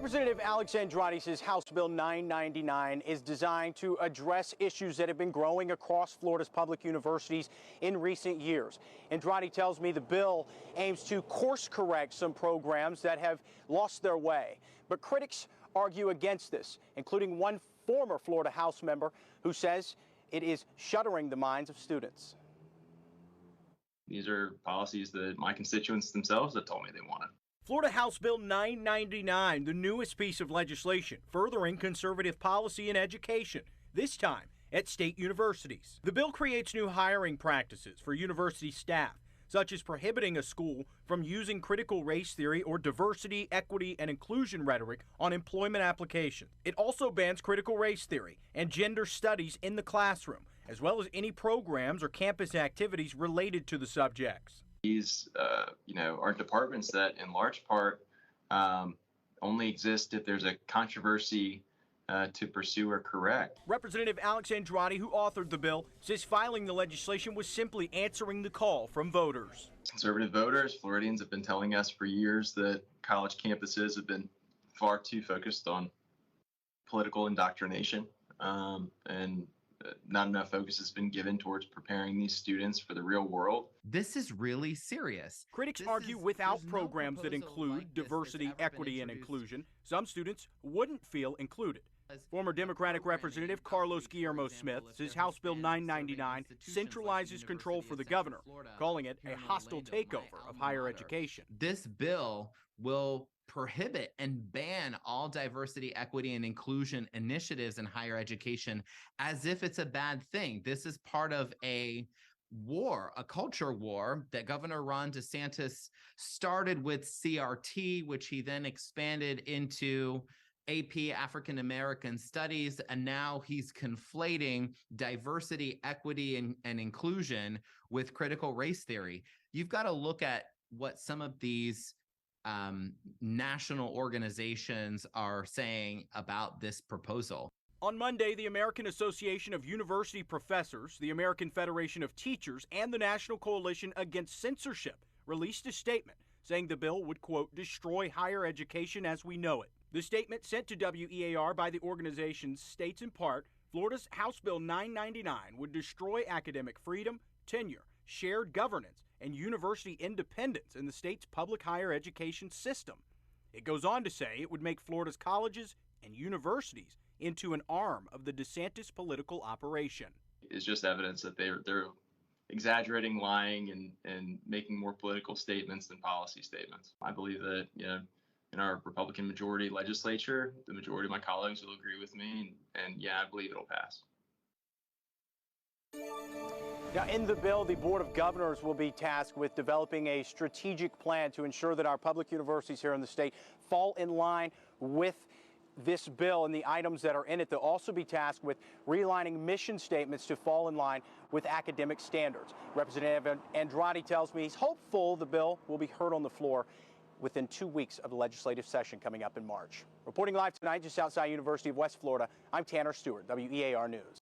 Representative Alex Andrade says House Bill 999 is designed to address issues that have been growing across Florida's public universities in recent years. Andrade tells me the bill aims to course correct some programs that have lost their way. But critics argue against this, including one former Florida House member who says it is shuttering the minds of students. These are policies that my constituents themselves have told me they wanted. Florida House Bill 999, the newest piece of legislation furthering conservative policy in education, this time at state universities. The bill creates new hiring practices for university staff, such as prohibiting a school from using critical race theory or diversity, equity, and inclusion rhetoric on employment applications. It also bans critical race theory and gender studies in the classroom, as well as any programs or campus activities related to the subjects. These, are departments that, in large part, only exist if there's a controversy to pursue or correct. Representative Alex Andrade, who authored the bill, says filing the legislation was simply answering the call from voters. Conservative voters, Floridians, have been telling us for years that college campuses have been far too focused on political indoctrination, and not enough focus has been given towards preparing these students for the real world. This is really serious. Critics argue without programs that include diversity, equity, and inclusion, some students wouldn't feel included. Former Democratic Representative Carlos Guillermo Smith says House Bill 999 centralizes control for the governor, calling it a hostile takeover of higher education. This bill will prohibit and ban all diversity, equity, and inclusion initiatives in higher education as if it's a bad thing. This is part of a war, a culture war that Governor Ron DeSantis started with CRT, which he then expanded into AP African American Studies, and now he's conflating diversity, equity, and inclusion with critical race theory. You've got to look at what some of these national organizations are saying about this proposal. On Monday, the American Association of University Professors, the American Federation of Teachers, and the National Coalition Against Censorship released a statement saying the bill would, quote, destroy higher education as we know it. The statement sent to WEAR by the organization states in part, Florida's House Bill 999 would destroy academic freedom, tenure, shared governance, and university independence in the state's public higher education system. It goes on to say it would make Florida's colleges and universities into an arm of the DeSantis political operation. It's just evidence that they're exaggerating, lying, and making more political statements than policy statements. I believe that, in our Republican majority legislature, the majority of my colleagues will agree with me, and I believe it'll pass. Now, in the bill, the Board of Governors will be tasked with developing a strategic plan to ensure that our public universities here in the state fall in line with this bill and the items that are in it. They'll also be tasked with realigning mission statements to fall in line with academic standards. Representative Andrade tells me he's hopeful the bill will be heard on the floor within 2 weeks of the legislative session coming up in March. Reporting live tonight just outside University of West Florida, I'm Tanner Stewart, WEAR News.